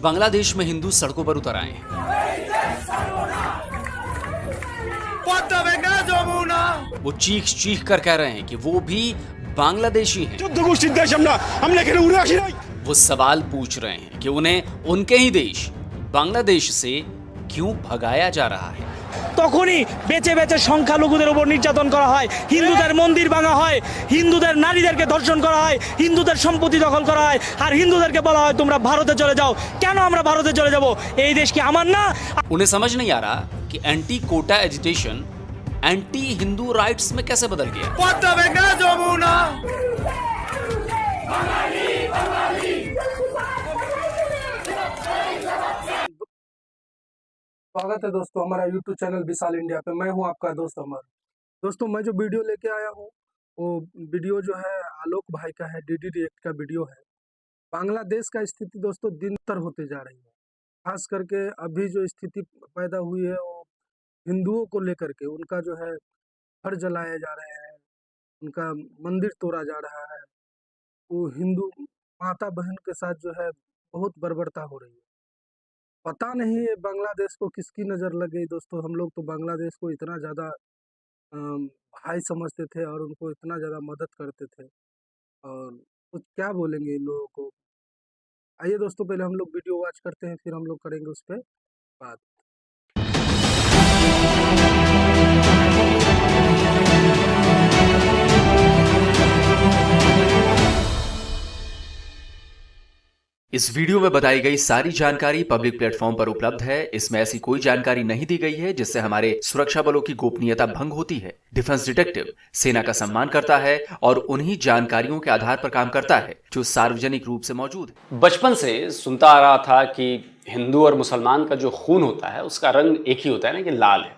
बांग्लादेश में हिंदू सड़कों पर उतर आए हैं। वो चीख चीख कर कह रहे हैं कि वो भी बांग्लादेशी हैं। वो सवाल पूछ रहे हैं कि उन्हें उनके ही देश बांग्लादेश से क्यों भगाया जा रहा है। তখনই বেঁচে বেঁচে সংখ্যালঘুদের উপর নির্যাতন করা হয়, হিন্দুদের মন্দির ভাঙা হয়, হিন্দুদের নারীদেরকে ধর্ষণ করা হয়, হিন্দুদের সম্পত্তি দখল করা হয়, আর হিন্দুদেরকে বলা হয় তোমরা ভারতে চলে যাও। কেন আমরা ভারতে চলে যাব? এই দেশ কি আমার না? उन्हें समझ नहीं आ रहा कि anti quota agitation anti Hindu riots में कैसे बदल गया। स्वागत है दोस्तों हमारा YouTube चैनल विशाल इंडिया पे। मैं हूं आपका दोस्त अमर। दोस्तों मैं जो वीडियो लेके आया हूं वो वीडियो जो है आलोक भाई का है, डीडी रिएक्ट का वीडियो है। बांग्लादेश का स्थिति दोस्तों दिन तर होते जा रही है। खास करके अभी जो स्थिति पैदा हुई है वो हिंदुओं को लेकर के, उनका जो है घर जलाए जा रहे हैं, उनका मंदिर तोड़ा जा रहा है, वो हिंदू माता बहन के साथ जो है बहुत बर्बरता हो रही है। पता नहीं ये बांग्लादेश को किसकी नज़र लग गई दोस्तों। हम लोग तो बांग्लादेश को इतना ज़्यादा भाई समझते थे और उनको इतना ज़्यादा मदद करते थे, और कुछ क्या बोलेंगे इन लोगों को। आइए दोस्तों पहले हम लोग वीडियो वॉच करते हैं, फिर हम लोग करेंगे उस पर बात। इस वीडियो में बताई गई सारी जानकारी पब्लिक प्लेटफॉर्म पर उपलब्ध है। इसमें ऐसी कोई जानकारी नहीं दी गई है जिससे हमारे सुरक्षा बलों की गोपनीयता भंग होती है। डिफेंस डिटेक्टिव सेना का सम्मान करता है और उन्हीं जानकारियों के आधार पर काम करता है जो सार्वजनिक रूप से मौजूद है। बचपन से सुनता आ रहा था कि हिंदू और मुसलमान का जो खून होता है उसका रंग एक ही होता है ना, कि लाल है।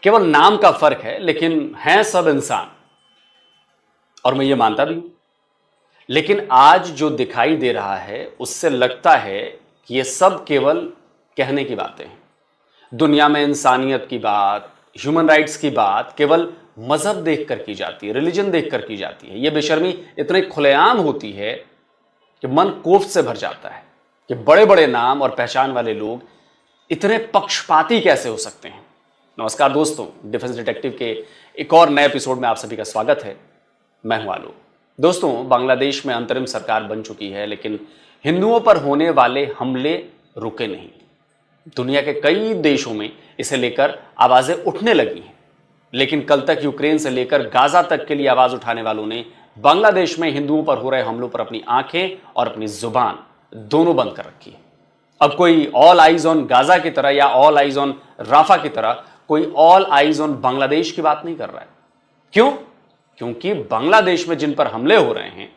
केवल नाम का फर्क है, लेकिन हैं सब इंसान, और मैं ये मानता भी हूं। लेकिन आज जो दिखाई दे रहा है उससे लगता है कि ये सब केवल कहने की बातें हैं। दुनिया में इंसानियत की बात, ह्यूमन राइट्स की बात केवल मजहब देखकर की जाती है, रिलीजन देखकर की जाती है। ये बेशर्मी इतने खुलेआम होती है कि मन कोफ्त से भर जाता है कि बड़े बड़े नाम और पहचान वाले लोग इतने पक्षपाती कैसे हो सकते हैं। नमस्कार दोस्तों, डिफेंस डिटेक्टिव के एक और नए एपिसोड में आप सभी का स्वागत है। मैं हूं आलोक। दोस्तों, बांग्लादेश में अंतरिम सरकार बन चुकी है, लेकिन हिंदुओं पर होने वाले हमले रुके नहीं। दुनिया के कई देशों में इसे लेकर आवाजें उठने लगी हैं, लेकिन कल तक यूक्रेन से लेकर गाजा तक के लिए आवाज उठाने वालों ने बांग्लादेश में हिंदुओं पर हो रहे हमलों पर अपनी आंखें और अपनी जुबान दोनों बंद कर रखी है। अब कोई ऑल आइज ऑन गाजा की तरह या ऑल आइज ऑन राफा की तरह कोई ऑल आइज ऑन बांग्लादेश की बात नहीं कर रहा है। क्यों? क्योंकि बांग्लादेश में जिन पर हमले हो रहे हैं,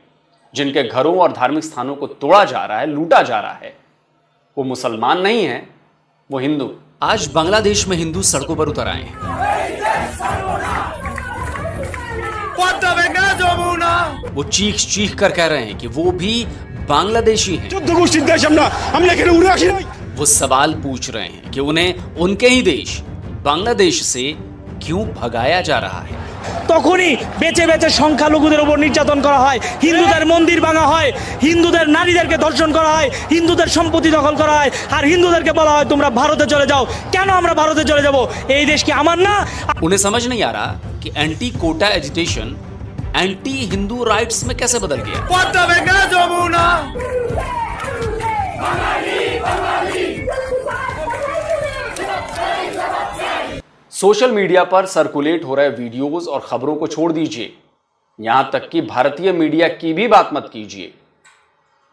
जिनके घरों और धार्मिक स्थानों को तोड़ा जा रहा है, लूटा जा रहा है, वो मुसलमान नहीं है, वो हिंदू। आज बांग्लादेश में हिंदू सड़कों पर उतर आए हैं। वो चीख चीख कर कह रहे हैं कि वो भी बांग्लादेशी हैं। वो सवाल पूछ रहे हैं कि उन्हें उनके ही देश बांग्लादेश से क्यों भगाया जा रहा है। তখনই বেঁচে বেঁচে সংখ্যালঘুদের উপর নির্যাতন করা হয়, হিন্দুদের মন্দির ভাঙা হয়, হিন্দুদের নারীদেরকে ধর্ষণ করা হয়, হিন্দুদের সম্পত্তি দখল করা হয়, আর হিন্দুদেরকে বলা হয় তোমরা ভারতে চলে যাও। কেন আমরা ভারতে চলে যাব? এই দেশ কি আমার না? उन्हें समझ नहीं आ रहा कि anti quota agitation anti Hindu riots में कैसे बदल गया। सोशल मीडिया पर सर्कुलेट हो रहे वीडियोस और खबरों को छोड़ दीजिए, यहां तक कि भारतीय मीडिया की भी बात मत कीजिए।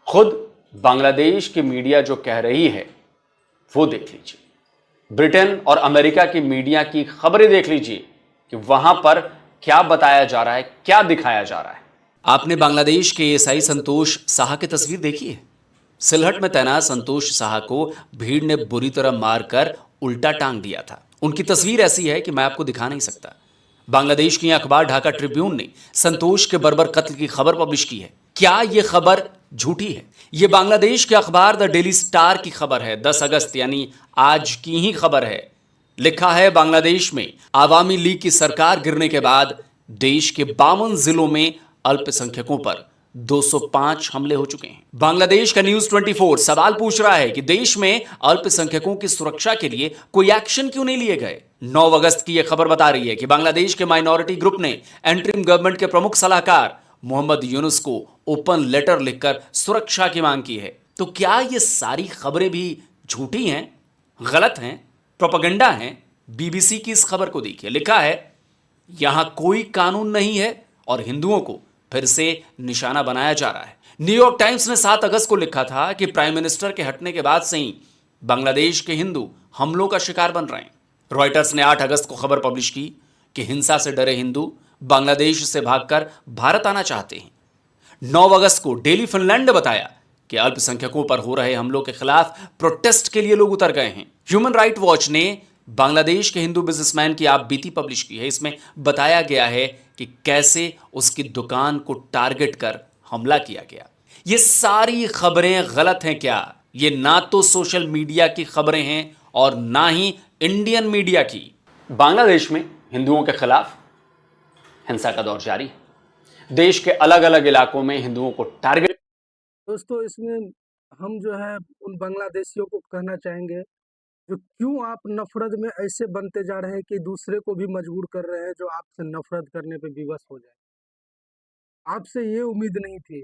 खुद बांग्लादेश की मीडिया जो कह रही है वो देख लीजिए। ब्रिटेन और अमेरिका की मीडिया की खबरें देख लीजिए कि वहां पर क्या बताया जा रहा है, क्या दिखाया जा रहा है। आपने बांग्लादेश के एएसआई संतोष साहा की तस्वीर देखी है? सिलहट में तैनात संतोष साहा को भीड़ ने बुरी तरह मारकर उल्टा टांग दिया था। उनकी तस्वीर ऐसी है कि मैं आपको दिखा नहीं सकता। बांग्लादेश की अखबार ढाका ट्रिब्यून ने संतोष के बर्बर कत्ल की खबर पब्लिश की है। क्या यह खबर झूठी है? यह बांग्लादेश के अखबार द डेली स्टार की खबर है। 10 अगस्त यानी आज की ही खबर है। लिखा है, बांग्लादेश में आवामी लीग की सरकार गिरने के बाद देश के 52 जिलों में अल्पसंख्यकों पर 205 हमले हो चुके हैं। बांग्लादेश का न्यूज 24 सवाल पूछ रहा है कि देश में अल्पसंख्यकों की सुरक्षा के लिए कोई एक्शन क्यों नहीं लिए गए। 9 अगस्त की यह खबर बता रही है कि बांग्लादेश के माइनॉरिटी ग्रुप ने एंटरिम गवर्नमेंट के प्रमुख सलाहकार मोहम्मद यूनुस को ओपन लेटर लिखकर सुरक्षा की मांग की है। तो क्या ये सारी खबरें भी झूठी हैं, गलत हैं, प्रोपेगेंडा हैं? बीबीसी की इस खबर को देखिए, लिखा है यहां कोई कानून नहीं है और हिंदुओं को फिर से निशाना बनाया जा रहा है। न्यूयॉर्क टाइम्स ने 7 अगस्त को लिखा था कि प्राइम मिनिस्टर के हटने के बाद से ही बांग्लादेश के हिंदू हमलों का शिकार बन रहे हैं। रॉयटर्स ने 8 अगस्त को खबर पब्लिश की कि हिंसा से डरे हिंदू बांग्लादेश से भागकर भारत आना चाहते हैं। 9 अगस्त को डेली फिनलैंड ने बताया कि अल्पसंख्यकों पर हो रहे हमलों के खिलाफ प्रोटेस्ट के लिए लोग उतर गए हैं। ह्यूमन राइट वॉच ने बांग्लादेश के हिंदू बिजनेसमैन की आप बीती पब्लिश की है। इसमें बताया गया है कि कैसे उसकी दुकान को टारगेट कर हमला किया गया। ये सारी खबरें गलत हैं क्या? ये ना तो सोशल मीडिया की खबरें हैं और ना ही इंडियन मीडिया की। बांग्लादेश में हिंदुओं के खिलाफ हिंसा का दौर जारी है। देश के अलग अलग इलाकों में हिंदुओं को टारगेट। दोस्तों, इसमें हम जो है उन बांग्लादेशियों को कहना चाहेंगे जो क्यों आप नफरत में ऐसे बनते जा रहे हैं कि दूसरे को भी मजबूर कर रहे हैं जो आपसे नफरत करने पे विवश हो जाए। आपसे ये उम्मीद नहीं थी।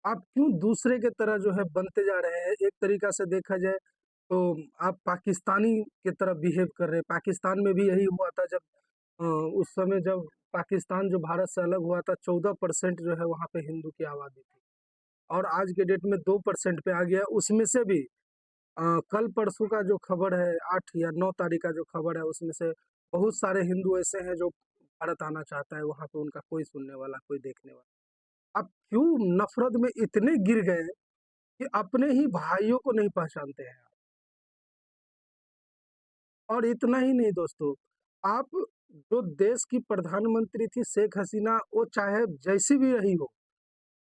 आप क्यों दूसरे के तरह जो है बनते जा रहे हैं? एक तरीका से देखा जाए तो आप पाकिस्तानी की तरह बिहेव कर रहे हैं। पाकिस्तान में भी यही हुआ था जब उस समय जब पाकिस्तान जो भारत से अलग हुआ था 14% जो है वहाँ पे हिंदू की आबादी थी और आज के डेट में 2% पे आ गया। उसमें से भी कल परसों का जो खबर है 8 या 9 तारीख का जो खबर है उसमें से बहुत सारे हिंदू ऐसे हैं जो भारत आना चाहता है। वहाँ पे उनका कोई सुनने वाला, कोई देखने वाला। अब क्यों नफरत में इतने गिर गए कि अपने ही भाइयों को नहीं पहचानते हैं? और इतना ही नहीं दोस्तों, आप जो देश की प्रधानमंत्री थी शेख हसीना, वो चाहे जैसी भी रही हो,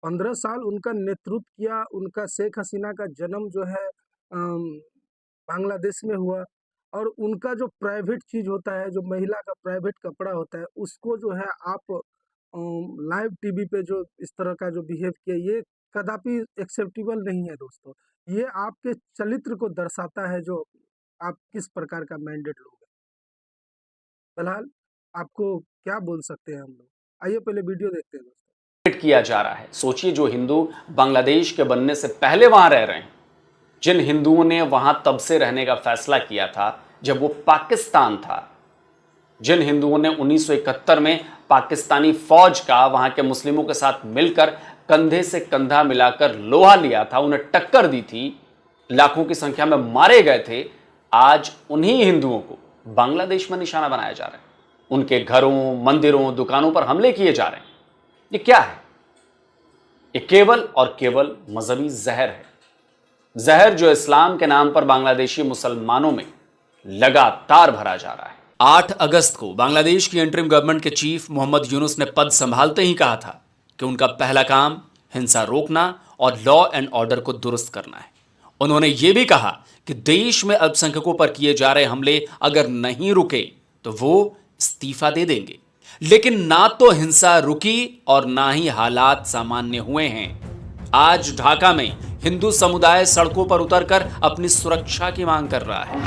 15 साल उनका नेतृत्व किया। उनका शेख हसीना का जन्म जो है बांग्लादेश में हुआ और उनका जो प्राइवेट चीज होता है, जो महिला का प्राइवेट कपड़ा होता है, उसको जो है आप लाइव टीवी पे जो इस तरह का जो बिहेव किया, ये कदापि एक्सेप्टेबल नहीं है दोस्तों। ये आपके चरित्र को दर्शाता है जो आप किस प्रकार का मैंडेट लोग हैं। फिलहाल आपको क्या बोल सकते हैं हम लोग? आइए पहले वीडियो देखते हैं दोस्तों। किया जा रहा है। सोचिए, जो हिंदू बांग्लादेश के बनने से पहले वहां रह रहे हैं, जिन हिंदुओं ने वहां तब से रहने का फैसला किया था जब वो पाकिस्तान था, जिन हिंदुओं ने 1971 में पाकिस्तानी फौज का वहां के मुस्लिमों के साथ मिलकर कंधे से कंधा मिलाकर लोहा लिया था, उन्हें टक्कर दी थी, लाखों की संख्या में मारे गए थे, आज उन्हीं हिंदुओं को बांग्लादेश में निशाना बनाया जा रहा है। उनके घरों, मंदिरों, दुकानों पर हमले किए जा रहे हैं। ये क्या है? ये केवल और केवल मजहबी जहर है। जहर जो इस्लाम के नाम पर बांग्लादेशी मुसलमानों में लगातार भरा जा रहा है। 8 अगस्त को बांग्लादेश की इंटरिम गवर्नमेंट के चीफ मोहम्मद यूनुस ने पद संभालते ही कहा था कि उनका पहला काम हिंसा रोकना और लॉ एंड ऑर्डर को दुरुस्त करना है। उन्होंने यह भी कहा कि देश में अल्पसंख्यकों पर किए जा रहे हमले अगर नहीं रुके तो वो इस्तीफा दे देंगे। लेकिन ना तो हिंसा रुकी और ना ही हालात सामान्य हुए हैं। आज ढाका में हिंदू समुदाय सड़कों पर उतरकर अपनी सुरक्षा की मांग कर रहा है।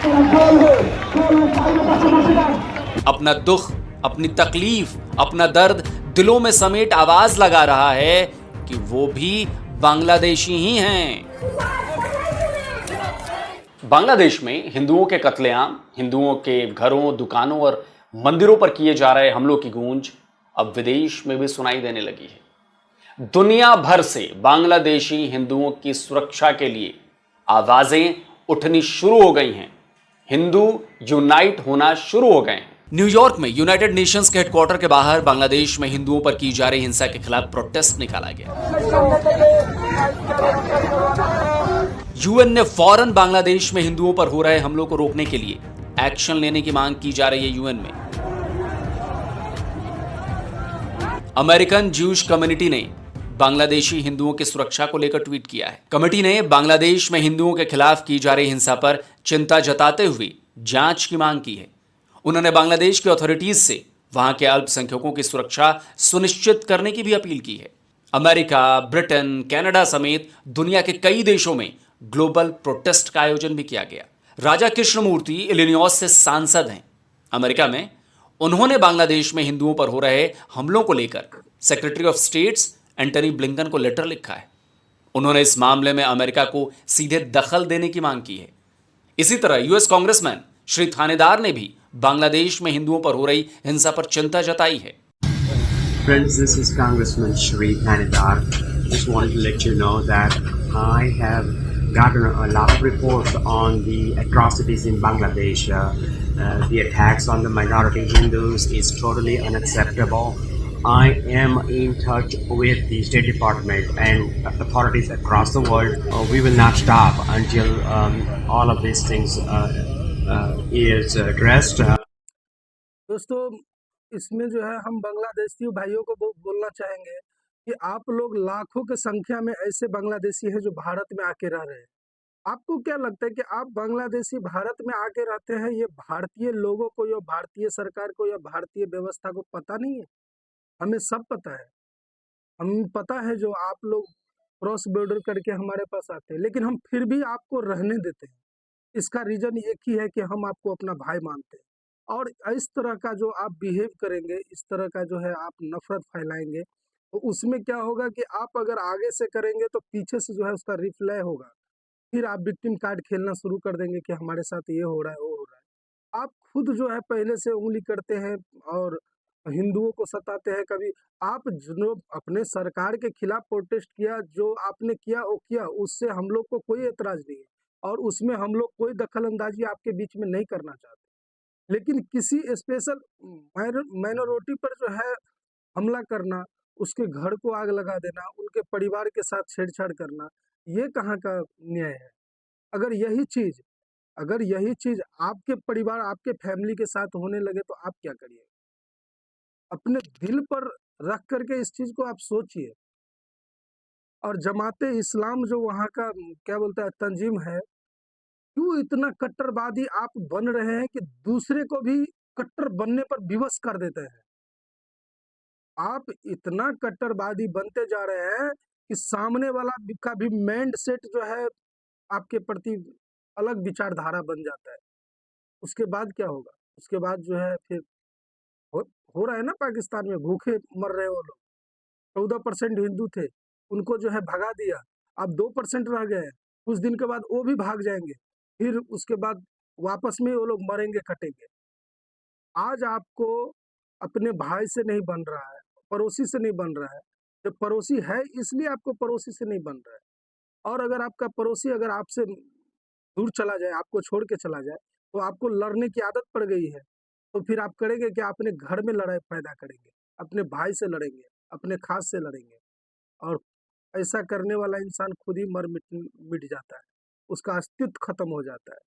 अपना दुख, अपनी तकलीफ, अपना दर्द दिलों में समेट आवाज लगा रहा है कि वो भी बांग्लादेशी ही हैं। बांग्लादेश में हिंदुओं के कत्लेआम, हिंदुओं के घरों, दुकानों और मंदिरों पर किए जा रहे हमलों की गूंज अब विदेश में भी सुनाई देने लगी है। दुनिया भर से बांग्लादेशी हिंदुओं की सुरक्षा के लिए आवाजें उठनी शुरू हो गई हैं। हिंदू यूनाइट होना शुरू हो गए हैं। न्यूयॉर्क में यूनाइटेड नेशंस के हेडक्वार्टर के बाहर बांग्लादेश में हिंदुओं पर की जा रही हिंसा के खिलाफ प्रोटेस्ट निकाला गया। यूएन ने फौरन बांग्लादेश में हिंदुओं पर हो रहे हमलों को रोकने के लिए एक्शन लेने की मांग की जा रही है। यूएन में अमेरिकन ज्यूश कम्युनिटी ने बांग्लादेशी हिंदुओं की सुरक्षा को लेकर ट्वीट किया है। कमेटी ने बांग्लादेश में हिंदुओं के खिलाफ की जा रही हिंसा पर चिंता जताते हुए जांच की मांग की है। उन्होंने बांग्लादेश की अथॉरिटीज से वहां के अल्पसंख्यकों की सुरक्षा सुनिश्चित करने की भी अपील की है। अमेरिका, ब्रिटेन, कनाडा समेत दुनिया के कई देशों में ग्लोबल प्रोटेस्ट का आयोजन भी किया गया। राजा कृष्णमूर्ति इलिनॉयस से सांसद हैं। अमेरिका में उन्होंने बांग्लादेश में हिंदुओं पर हो रहे हमलों को लेकर secretary of states Antony Blinken को लेटर लिखा है। उन्होंने इस मामले में अमेरिका को सीधे दखल देने की मांग की है। इसी तरह यूएस कांग्रेसमैन श्री थानेदार ने भी बांग्लादेश में हिंदुओं पर हो रही हिंसा पर चिंता जताई है। Friends, this is Congressman Shri Thanedar. Just wanted to let you know that I have gotten a lot of reports on the atrocities in Bangladesh. The attacks on the minority Hindus is totally unacceptable. I am in touch with the State Department and authorities across the world. We will not stop until all of these things is addressed. दोस्तों, इसमें जो है हम बांग्लादेशी भाइयों को बोलना चाहेंगे कि आप लोग लाखों की संख्या में ऐसे बांग्लादेशी हैं जो भारत में आके रह रहे हैं। आपको क्या लगता है कि आप बांग्लादेशी भारत में आके रहते हैं, ये भारतीय लोगों को या भारतीय सरकार को या भारतीय व्यवस्था को पता नहीं है? हमें सब पता है। हमें पता है जो आप लोग क्रॉस बॉर्डर करके हमारे पास आते हैं, लेकिन हम फिर भी आपको रहने देते हैं। इसका रीजन एक ही है कि हम आपको अपना भाई मानते हैं। और इस तरह का जो आप बिहेव करेंगे, इस तरह का जो है आप नफरत फैलाएंगे, तो उसमें क्या होगा कि आप अगर आगे से करेंगे तो पीछे से जो है उसका रिप्लाई होगा। फिर आप विक्टिम कार्ड खेलना शुरू कर देंगे कि हमारे साथ ये हो रहा है, वो हो रहा है। आप खुद जो है पहले से उंगली करते हैं और हिंदुओं को सताते हैं। कभी आप जो अपने सरकार के खिलाफ प्रोटेस्ट किया, जो आपने किया वो किया, उससे हम लोग को कोई एतराज नहीं है और उसमें हम लोग कोई दखल अंदाजी आपके बीच में नहीं करना चाहते। लेकिन किसी स्पेशल माइनॉरिटी पर जो है हमला करना, उसके घर को आग लगा देना, उनके परिवार के साथ छेड़छाड़ करना, ये कहाँ का न्याय है? अगर यही चीज आपके परिवार, आपके फैमिली के साथ होने लगे तो आप क्या करिए? अपने दिल पर रख करके इस चीज को आप सोचिए। और जमाते इस्लाम जो वहाँ का क्या बोलता है तंजीम है, क्यों इतना कट्टरवादी आप बन रहे हैं कि दूसरे को भी कट्टर बनने पर विवश कर देते हैं? आप इतना कट्टरवादी बनते जा रहे हैं कि सामने वाला का भी माइंड सेट जो है आपके प्रति अलग विचारधारा बन जाता है। उसके बाद क्या होगा? उसके बाद जो है फिर हो रहा है ना, पाकिस्तान में भूखे मर रहे वो लोग। 14% हिंदू थे, उनको जो है भगा दिया, अब 2% रह गए हैं। कुछ दिन के बाद वो भी भाग जाएंगे, फिर उसके बाद वापस में वो लोग मरेंगे कटेंगे। आज आपको अपने भाई से नहीं बन रहा है, पड़ोसी से नहीं बन रहा है। जब पड़ोसी है इसलिए आपको पड़ोसी से नहीं बन रहा है। और अगर आपका पड़ोसी अगर आपसे दूर चला जाए, आपको छोड़ के चला जाए, तो आपको लड़ने की आदत पड़ गई है। तो फिर आप करेंगे कि अपने घर में लड़ाई पैदा करेंगे, अपने भाई से लड़ेंगे, अपने खास से लड़ेंगे। और ऐसा करने वाला इंसान खुद ही मिट जाता है, उसका अस्तित्व खत्म हो जाता है।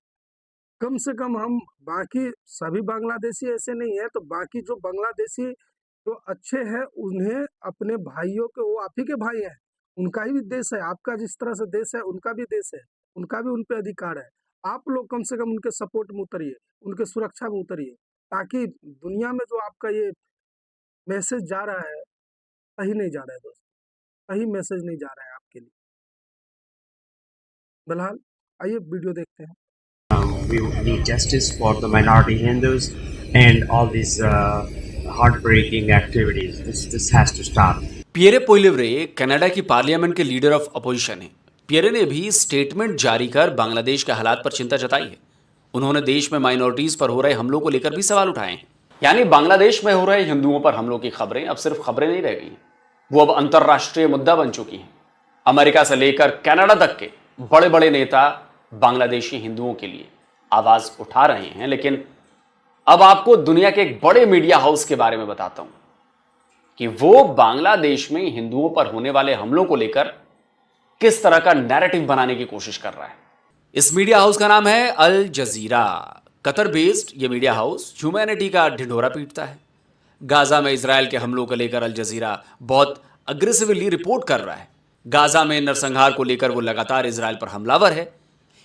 कम से कम हम बाकी सभी बांग्लादेशी ऐसे नहीं है, तो बाकी जो बांग्लादेशी जो अच्छे हैं उन्हें अपने भाइयों के, वो आप ही के भाई हैं, उनका ही भी देश है। आपका जिस तरह से देश है उनका भी देश है, उनका भी उन पे अधिकार है। आप लोग कम से कम उनके सपोर्ट में उतरिए, उनके सुरक्षा में उतरिए, ताकि दुनिया में जो आपका ये मैसेज जा रहा है सही नहीं जा रहा है दोस्तों, सही मैसेज नहीं जा रहा है आपके लिए। फिलहाल आइए वीडियो देखते हैं। We need justice for the minority Hindus and all these heartbreaking activities. This has to stop. Pierre Poilievre Canada की पार्लियामेंट के लीडर ऑफ अपोजिशन हैं। पियरे ने भी स्टेटमेंट जारी कर बांग्लादेश के हालात पर चिंता जताई है। उन्होंने देश में माइनॉरिटीज पर हो रहे हमलों को लेकर भी सवाल उठाए हैं। यानी बांग्लादेश में हो रहे हिंदुओं पर हमलों की खबरें अब सिर्फ खबरें नहीं रह गई, वो अब अंतर्राष्ट्रीय मुद्दा बन चुकी हैं। अमेरिका से लेकर कनाडा तक के बड़े बड़े नेता बांग्लादेशी हिंदुओं के लिए आवाज उठा रहे हैं। लेकिन अब आपको दुनिया के एक बड़े मीडिया हाउस के बारे में बताता हूं कि वो बांग्लादेश में हिंदुओं पर होने वाले हमलों को लेकर किस तरह का नैरेटिव बनाने की कोशिश कर रहा है। इस मीडिया हाउस का नाम है अल जजीरा। कतर बेस्ड ये मीडिया हाउस ह्यूमैनिटी का ढिंढोरा पीटता है। गाजा में इजराइल के हमलों को लेकर अल जजीरा बहुत अग्रेसिवली रिपोर्ट कर रहा है। गाजा में नरसंहार को लेकर वो लगातार इजराइल पर हमलावर है।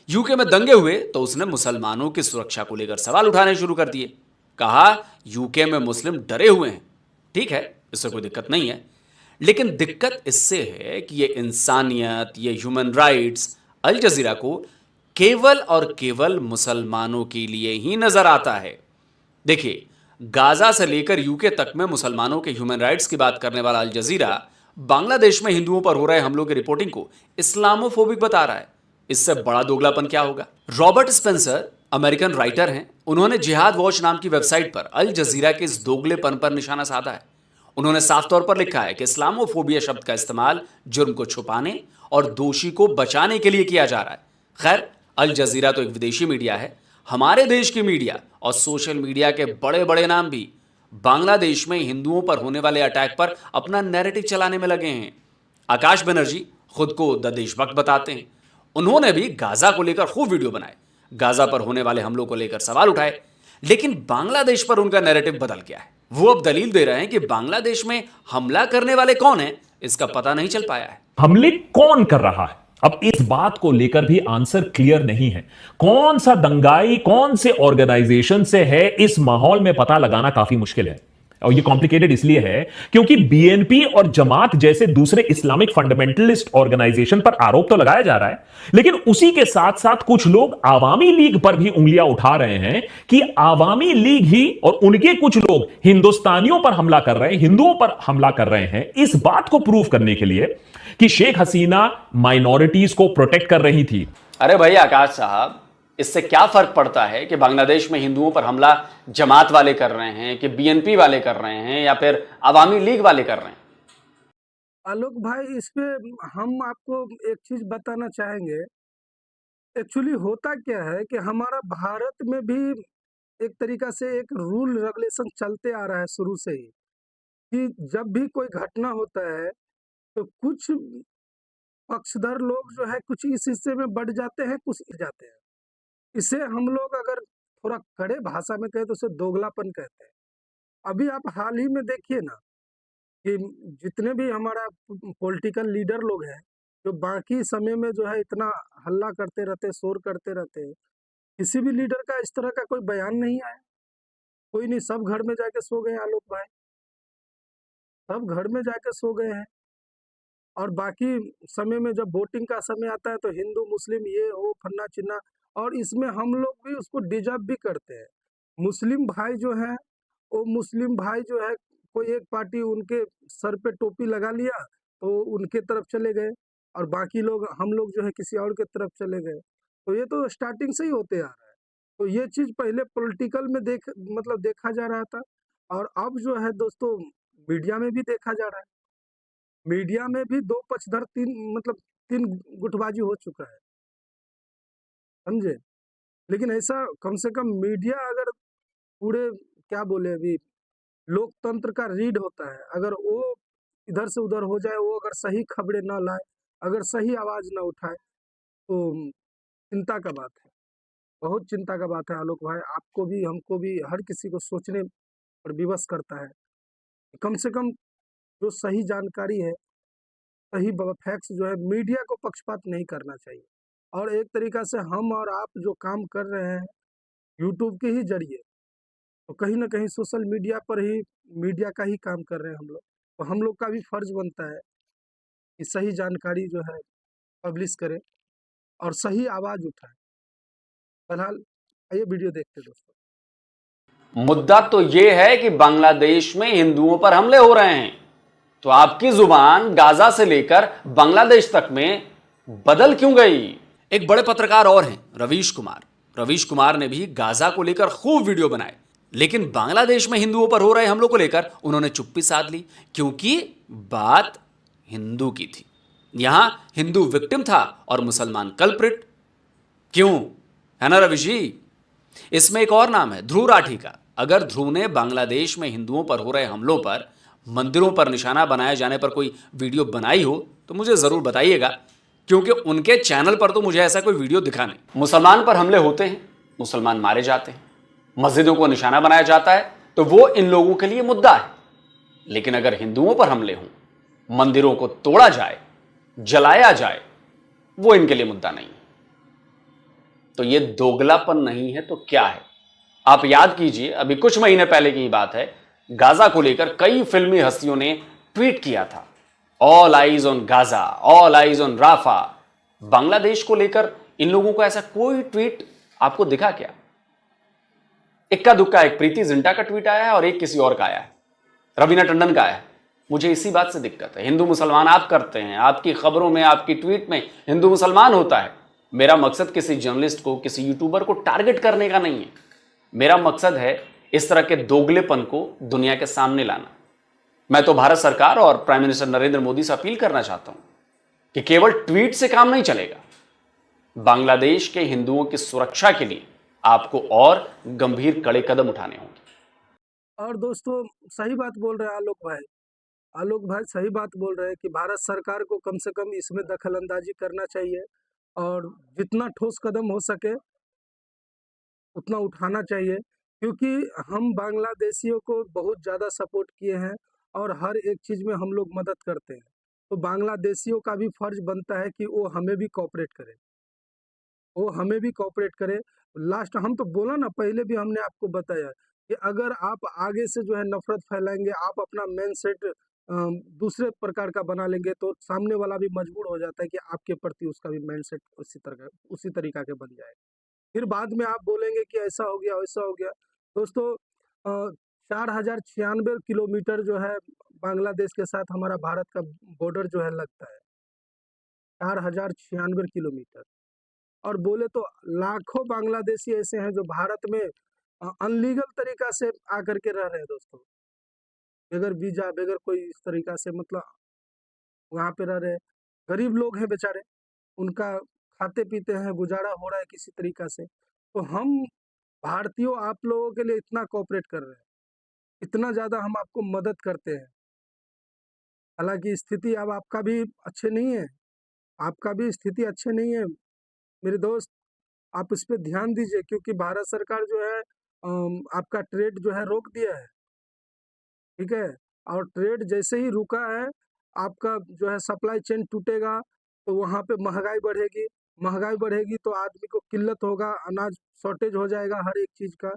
यूके में दंगे हुए तो उसने मुसलमानों की सुरक्षा को लेकर सवाल उठाने शुरू कर दिए। कहा यूके में मुस्लिम डरे हुए हैं। ठीक है, इससे कोई दिक्कत नहीं है, लेकिन दिक्कत इससे है कि ये इंसानियत, ये ह्यूमन राइट्स अल जजीरा को केवल और केवल मुसलमानों के लिए ही नजर आता है। देखिए, गाजा से लेकर यूके तक में मुसलमानों के ह्यूमन राइट्स की बात करने वाला अल जजीरा बांग्लादेश में हिंदुओं पर हो रहे हमलों की रिपोर्टिंग को इस्लामोफोबिक बता रहा है। इससे बड़ा दोगलापन क्या होगा? रॉबर्ट स्पेंसर अमेरिकन राइटर हैं। उन्होंने जिहाद वॉच नाम की वेबसाइट पर अल जजीरा के इस दोगलेपन पर निशाना साधा है। उन्होंने साफ तौर पर लिखा है कि इस्लामोफोबिया शब्द का इस्तेमाल जुर्म को छुपाने और दोषी को बचाने के लिए किया जा रहा है। खैर, अल जजीरा तो एक विदेशी मीडिया है। हमारे देश की मीडिया और सोशल मीडिया के बड़े बड़े नाम भी बांग्लादेश में हिंदुओं पर होने वाले अटैक पर अपना नैरेटिव चलाने में लगे हैं। आकाश बनर्जी खुद को द देशभक्त बताते हैं। उन्होंने भी गाजा को लेकर खूब वीडियो बनाए, गाजा पर होने वाले हमलों को लेकर सवाल उठाए, लेकिन बांग्लादेश पर उनका नैरेटिव बदल गया है। वो अब दलील दे रहे हैं कि बांग्लादेश में हमला करने वाले कौन हैं, इसका पता नहीं चल पाया है। हमले कौन कर रहा है, अब इस बात को लेकर भी आंसर क्लियर नहीं है। कौन सा दंगाई कौन से ऑर्गेनाइजेशन से है, इस माहौल में पता लगाना काफी मुश्किल है। और ये कॉम्प्लिकेटेड इसलिए है क्योंकि बीएनपी और जमात जैसे दूसरे इस्लामिक फंडामेंटलिस्ट ऑर्गेनाइजेशन पर आरोप तो लगाया जा रहा है, लेकिन उसी के साथ साथ कुछ लोग आवामी लीग पर भी उंगलियां उठा रहे हैं कि आवामी लीग ही और उनके कुछ लोग हिंदुस्तानियों पर हमला कर रहे हैं, हिंदुओं पर हमला कर रहे हैं। इस बात को प्रूव करने के लिए कि शेख हसीना माइनॉरिटीज को प्रोटेक्ट कर रही थी। अरे भाई आकाश साहब, इससे क्या फर्क पड़ता है कि बांग्लादेश में हिंदुओं पर हमला जमात वाले कर रहे हैं, कि बीएनपी वाले कर रहे हैं, या फिर अवामी लीग वाले कर रहे हैं? आलोक भाई, इस पे हम आपको एक चीज बताना चाहेंगे। एक्चुअली होता क्या है कि हमारा भारत में भी एक तरीका से एक रूल रेगुलेशन चलते आ रहा है शुरू से ही, कि जब भी कोई घटना होता है तो कुछ पक्षधर लोग जो है कुछ इस हिस्से में बढ़ जाते हैं, कुछ जाते हैं। इसे हम लोग अगर थोड़ा कड़े भाषा में कहें तो उसे दोगलापन कहते हैं। अभी आप हाल ही में देखिए ना कि जितने भी हमारा पॉलिटिकल लीडर लोग हैं, जो बाकी समय में जो है इतना हल्ला करते रहते, शोर करते रहते, किसी भी लीडर का इस तरह का कोई बयान नहीं आया। कोई नहीं, सब घर में जाके सो गए आलोक भाई, सब घर में जाके सो गए हैं। और बाकी समय में जब वोटिंग का समय आता है तो हिंदू मुस्लिम ये वो फन्ना चिन्ना, और इसमें हम लोग भी उसको डिजर्व भी करते हैं। मुस्लिम भाई जो है वो मुस्लिम भाई जो है, कोई एक पार्टी उनके सर पे टोपी लगा लिया तो उनके तरफ चले गए, और बाकी लोग हम लोग जो है किसी और के तरफ चले गए। तो ये तो स्टार्टिंग से ही होते आ रहा है। तो ये चीज पहले पॉलिटिकल में देखा जा रहा था, और अब जो है दोस्तों मीडिया में भी देखा जा रहा है। मीडिया में भी दो पक्षधर तीन गुटबाजी हो चुका है, समझे। लेकिन ऐसा कम से कम मीडिया अगर पूरे क्या बोले, अभी लोकतंत्र का रीड होता है, अगर वो इधर से उधर हो जाए, वो अगर सही खबरें ना लाए, अगर सही आवाज ना उठाए, तो चिंता का बात है, बहुत चिंता का बात है आलोक भाई। आपको भी, हमको भी, हर किसी को सोचने पर विवश करता है। कम से कम जो सही जानकारी है, सही फैक्ट्स जो है, मीडिया को पक्षपात नहीं करना चाहिए। और एक तरीका से हम और आप जो काम कर रहे हैं यूट्यूब के ही जरिए, तो कहीं ना कहीं सोशल मीडिया पर ही मीडिया का ही काम कर रहे हैं हम लोग। तो हम लोग का भी फर्ज बनता है कि सही जानकारी जो है पब्लिश करें और सही आवाज उठाएं। फिलहाल ये वीडियो देखते दोस्तों। मुद्दा तो यह है कि बांग्लादेश में हिंदुओं पर हमले हो रहे हैं, तो आपकी जुबान गाजा से लेकर बांग्लादेश तक में बदल क्यों गई? एक बड़े पत्रकार और हैं, रवीश कुमार। रवीश कुमार ने भी गाजा को लेकर खूब वीडियो बनाए, लेकिन बांग्लादेश में हिंदुओं पर हो रहे हमलों को लेकर उन्होंने चुप्पी साध ली, क्योंकि बात हिंदू की थी। यहां हिंदू विक्टिम था और मुसलमान कल्प्रिट। क्यों, है ना रवीश जी? इसमें एक और नाम है, ध्रुव राठी का। अगर ध्रुव ने बांग्लादेश में हिंदुओं पर हो रहे हमलों पर, मंदिरों पर निशाना बनाए जाने पर कोई वीडियो बनाई हो तो मुझे जरूर बताइएगा, क्योंकि उनके चैनल पर तो मुझे ऐसा कोई वीडियो दिखा नहीं। मुसलमान पर हमले होते हैं, मुसलमान मारे जाते हैं, मस्जिदों को निशाना बनाया जाता है, तो वो इन लोगों के लिए मुद्दा है। लेकिन अगर हिंदुओं पर हमले हों, मंदिरों को तोड़ा जाए, जलाया जाए, वो इनके लिए मुद्दा नहीं है। तो ये दोगलापन नहीं है तो क्या है? आप याद कीजिए, अभी कुछ महीने पहले की बात है, गाजा को लेकर कई फिल्मी हस्तियों ने ट्वीट किया था all eyes on Gaza, all eyes on Rafah. Bangladesh को लेकर इन लोगों को ऐसा कोई ट्वीट आपको दिखा क्या? इक्का दुक्का एक प्रीति जिंटा का ट्वीट आया है और एक किसी और का आया है, रवीना टंडन का आया है। मुझे इसी बात से दिक्कत है। हिंदू मुसलमान आप करते हैं, आपकी खबरों में, आपकी ट्वीट में हिंदू मुसलमान होता है। मेरा मकसद किसी जर्नलिस्ट को, किसी यूट्यूबर को टारगेट करने का नहीं है। मेरा मकसद है इस तरह के दोगलेपन को दुनिया के सामने लाना। मैं तो भारत सरकार और प्राइम मिनिस्टर नरेंद्र मोदी से अपील करना चाहता हूं कि केवल ट्वीट से काम नहीं चलेगा। बांग्लादेश के हिंदुओं की सुरक्षा के लिए आपको और गंभीर कड़े कदम उठाने होंगे। और दोस्तों सही बात बोल रहे हैं आलोक भाई सही बात बोल रहे हैं कि भारत सरकार को कम से कम इसमें दखलंदाजी करना चाहिए और जितना ठोस कदम हो सके उतना उठाना चाहिए, क्योंकि हम बांग्लादेशियों को बहुत ज़्यादा सपोर्ट किए हैं और हर एक चीज़ में हम लोग मदद करते हैं। तो बांग्लादेशियों का भी फर्ज बनता है कि वो हमें भी कोऑपरेट करे। लास्ट हम तो बोला ना, पहले भी हमने आपको बताया कि अगर आप आगे से जो है नफरत फैलाएंगे, आप अपना मेन सेट दूसरे प्रकार का बना लेंगे, तो सामने वाला भी मजबूर हो जाता है कि आपके प्रति उसका भी माइंड सेट उसी तरीका के बन जाए। फिर बाद में आप बोलेंगे कि ऐसा हो गया वैसा हो गया। दोस्तों 4096 किलोमीटर जो है बांग्लादेश के साथ हमारा भारत का बॉर्डर जो है लगता है, 4096 किलोमीटर। और बोले तो लाखों बांग्लादेशी ऐसे हैं जो भारत में अनलीगल तरीका से आकर के रह रहे हैं दोस्तों, बगैर वीजा, बगैर कोई इस तरीका से, मतलब वहाँ पे रह रहे हैं। गरीब लोग हैं बेचारे, उनका खाते पीते हैं, गुजारा हो रहा है किसी तरीका से। तो हम भारतीयों आप लोगों के लिए इतना कोऑपरेट कर रहे हैं, इतना ज़्यादा हम आपको मदद करते हैं। हालांकि स्थिति अब आपका भी अच्छे नहीं है, मेरे दोस्त। आप इस पे ध्यान दीजिए, क्योंकि भारत सरकार जो है आपका ट्रेड जो है रोक दिया है, ठीक है। और ट्रेड जैसे ही रुका है, आपका जो है सप्लाई चेन टूटेगा, तो वहाँ पे महंगाई बढ़ेगी तो आदमी को किल्लत होगा, अनाज शॉर्टेज हो जाएगा हर एक चीज़ का।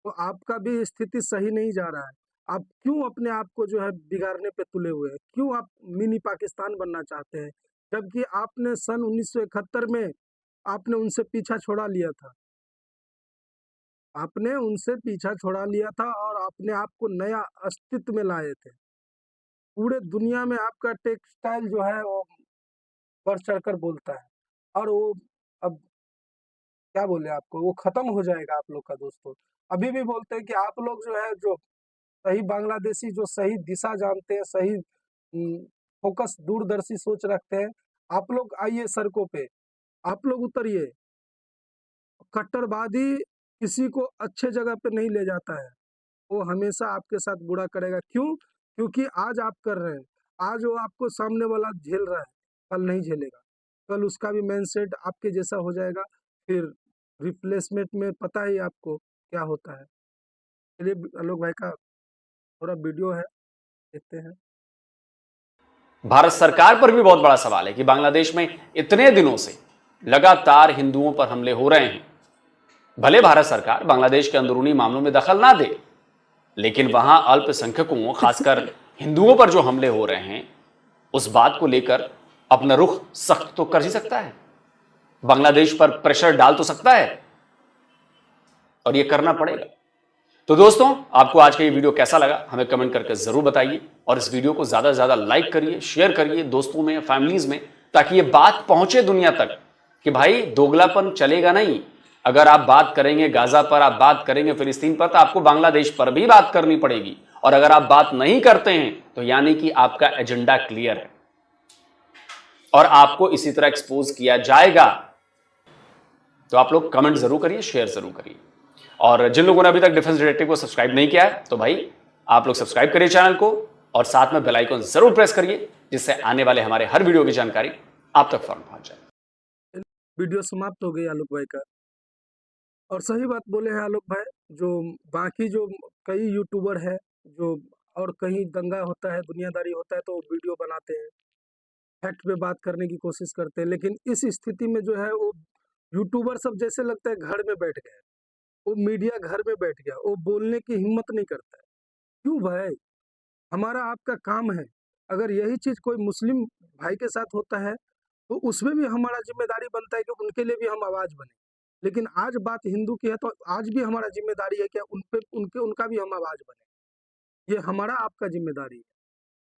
तो आपका भी स्थिति सही नहीं जा रहा है। आप क्यों अपने आप को जो है बिगाड़ने पे तुले हुए हैं? क्यों आप मिनी पाकिस्तान बनना चाहते हैं, जबकि आपने सन 1971 में आपने उनसे पीछा छोड़ा लिया था। और अपने आप को नया अस्तित्व में लाए थे। पूरे दुनिया में आपका टेक्सटाइल जो है वो बढ़ चढ़कर बोलता है, और वो अब क्या बोले आपको, वो खत्म हो जाएगा आप लोग का दोस्तों। अभी भी बोलते हैं कि आप लोग जो है, जो सही बांग्लादेशी, जो सही दिशा जानते हैं, सही फोकस, दूरदर्शी सोच रखते हैं, आप लोग आइए सड़कों पे, आप लोग उतरिए। कट्टरवादी किसी को अच्छे जगह पे नहीं ले जाता है, वो हमेशा आपके साथ बुरा करेगा। क्यों? क्योंकि आज आप कर रहे हैं, आज वो आपको सामने वाला झेल रहा है, कल नहीं झेलेगा। कल उसका भी माइंड सेट आपके जैसा हो जाएगा, फिर रिप्लेसमेंट में पता ही आपको क्या होता है। चलिए आलोक भाई का थोड़ा वीडियो है, देखते हैं। भारत सरकार पर भी बहुत बड़ा सवाल है कि बांग्लादेश में इतने दिनों से लगातार हिंदुओं पर हमले हो रहे हैं। भले भारत सरकार बांग्लादेश के अंदरूनी मामलों में दखल ना दे, लेकिन वहां अल्पसंख्यकों, खासकर हिंदुओं पर जो हमले हो रहे हैं, उस बात को लेकर अपना रुख सख्त तो कर ही सकता है, बांग्लादेश पर प्रेशर डाल तो सकता है, और यह करना पड़ेगा। तो दोस्तों, आपको आज का ये वीडियो कैसा लगा हमें कमेंट करके जरूर बताइए, और इस वीडियो को ज्यादा से ज्यादा लाइक करिए, शेयर करिए दोस्तों में, फैमिलीज में, ताकि ये बात पहुंचे दुनिया तक कि भाई दोगलापन चलेगा नहीं। अगर आप बात करेंगे गाजा पर, आप बात करेंगे फिलिस्तीन पर, तो आपको बांग्लादेश पर भी बात करनी पड़ेगी। और अगर आप बात नहीं करते हैं तो यानी कि आपका एजेंडा क्लियर है और आपको इसी तरह एक्सपोज किया जाएगा। तो आप लोग कमेंट जरूर करिए, शेयर जरूर करिए, और जिन लोगों ने अभी तक डिफेंस डिटेक्टिव को सब्सक्राइब नहीं किया है, तो भाई आप लोग सब्सक्राइब करिए चैनल को, और साथ में बेल आइकन जरूर प्रेस करिए, जिससे आने वाले हमारे हर वीडियो की जानकारी आप तक फौरन पहुंच जाए। वीडियो समाप्त हो गई आलोक भाई का, और सही बात बोले हैं आलोक भाई। जो बाकी जो कई यूट्यूबर है, जो और कहीं दंगा होता है, दुनियादारी होता है, तो वीडियो बनाते हैं, फैक्ट पे बात करने की कोशिश करते हैं, लेकिन इस स्थिति में जो है वो यूट्यूबर सब जैसे लगता है घर में बैठ गए, वो मीडिया घर में बैठ गया, वो बोलने की हिम्मत नहीं करता है। क्यों भाई? हमारा आपका काम है अगर यही चीज़ कोई मुस्लिम भाई के साथ होता है, तो उसमें भी हमारा ज़िम्मेदारी बनता है कि उनके लिए भी हम आवाज़ बनें। लेकिन आज बात हिंदू की है, तो आज भी हमारा ज़िम्मेदारी है कि उनका भी हम आवाज़ बनें। ये हमारा आपका ज़िम्मेदारी है।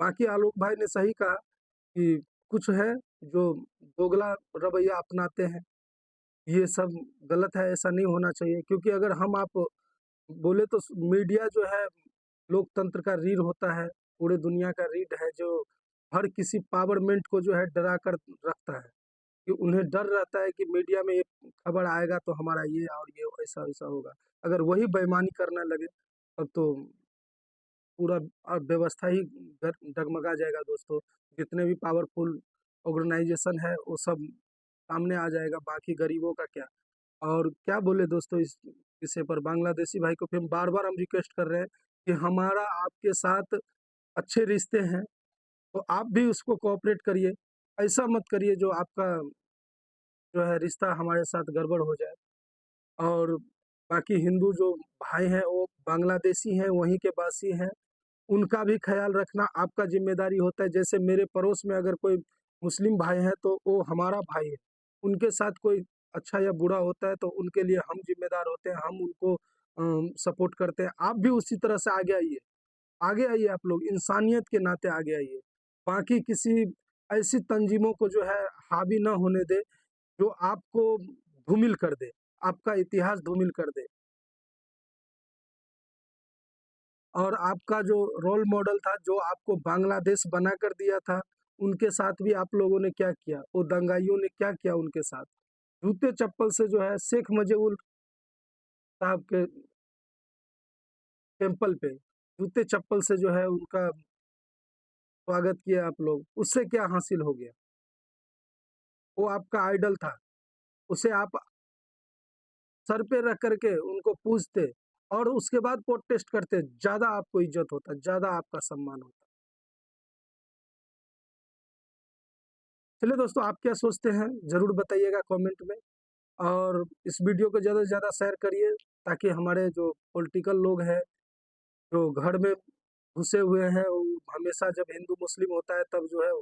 बाकी आलोक भाई ने सही कहा कि कुछ है जो दोगला रवैया अपनाते हैं, ये सब गलत है, ऐसा नहीं होना चाहिए, क्योंकि अगर हम आप बोले तो मीडिया जो है लोकतंत्र का रीढ़ होता है, पूरे दुनिया का रीढ़ है, जो हर किसी पावरमेंट को जो है डरा कर रखता है, कि उन्हें डर रहता है कि मीडिया में ये खबर आएगा तो हमारा ये और ये ऐसा होगा। अगर वही बेईमानी करने लगे तब तो पूरा व्यवस्था ही डगमगा जाएगा दोस्तों। जितने भी पावरफुल ऑर्गेनाइजेशन है वो सब सामने आ जाएगा, बाकी गरीबों का क्या। और क्या बोले दोस्तों इस विषय पर, बांग्लादेशी भाई को फिर बार-बार हम रिक्वेस्ट कर रहे हैं कि हमारा आपके साथ अच्छे रिश्ते हैं, तो आप भी उसको कोऑपरेट करिए। ऐसा मत करिए जो आपका जो है रिश्ता हमारे साथ गड़बड़ हो जाए। और बाकी हिंदू जो भाई हैं वो बांग्लादेशी हैं, वहीं के वासी हैं, उनका भी ख्याल रखना आपका ज़िम्मेदारी होता है। जैसे मेरे पड़ोस में अगर कोई मुस्लिम भाई है तो वो हमारा भाई है, उनके साथ कोई अच्छा या बुरा होता है तो उनके लिए हम ज़िम्मेदार होते हैं, हम उनको सपोर्ट करते हैं। आप भी उसी तरह से आगे आइए आप लोग, इंसानियत के नाते आगे आइए। बाकी किसी ऐसी तंजीमों को जो है हावी ना होने दें, जो आपको धूमिल कर दे, आपका इतिहास धूमिल कर दे। और आपका जो रोल मॉडल था, जो आपको बांग्लादेश बनाकर दिया था, उनके साथ भी आप लोगों ने क्या किया? वो दंगाइयों ने क्या किया उनके साथ? जूते-चप्पल से जो है शेख मुजीबुर साहब के टेम्पल पे जूते-चप्पल से जो है उनका स्वागत किया आप लोग। उससे क्या हासिल हो गया? वो आपका आइडल था, उसे आप सर पे रख कर के उनको पूजते और उसके बाद प्रोटेस्ट करते, ज़्यादा आपको इज़्ज़त होता, ज़्यादा आपका सम्मान होता। चलिए दोस्तों, आप क्या सोचते हैं? ज़रूर बताइएगा कमेंट में, और इस वीडियो को ज़्यादा से ज़्यादा शेयर करिए, ताकि हमारे जो पॉलिटिकल लोग हैं, जो घर में घुसे हुए हैं, वो हमेशा जब हिंदू मुस्लिम होता है तब जो है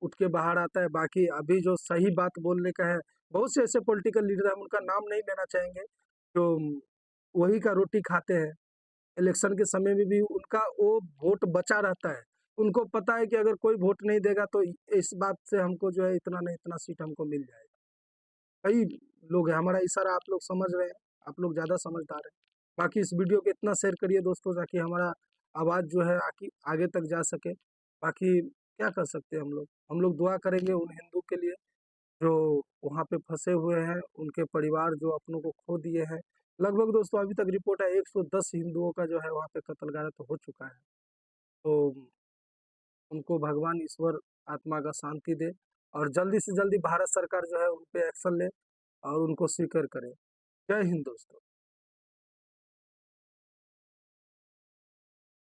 उठ के बाहर आता है। बाकी अभी जो सही बात बोलने का है, बहुत से ऐसे पॉलिटिकल लीडर हैं, हम उनका नाम नहीं लेना चाहेंगे, जो वही का रोटी खाते हैं। इलेक्शन के समय में भी उनका वो वोट बचा रहता है। उनको पता है कि अगर कोई वोट नहीं देगा तो इस बात से हमको जो है इतना नहीं इतना सीट हमको मिल जाएगा। कई लोग हैं, हमारा इशारा आप लोग समझ रहे हैं, आप लोग ज़्यादा समझदार हैं। बाकी इस वीडियो को इतना शेयर करिए दोस्तों, ताकि हमारा आवाज़ जो है आगे तक जा सके। बाकी क्या कर सकते हैं हम लोग दुआ करेंगे उन हिंदू के लिए जो वहाँ पे फँसे हुए हैं, उनके परिवार जो अपनों को खो दिए हैं। लगभग दोस्तों अभी तक रिपोर्ट है 110 हिंदुओं का जो है वहाँ पे कत्ल-गारत हो चुका है। तो उनको भगवान ईश्वर आत्मा का शांति दे, और जल्दी से जल्दी भारत सरकार जो है उन पे एक्शन ले और उनको स्वीकार करे। जय हिंद दोस्तों।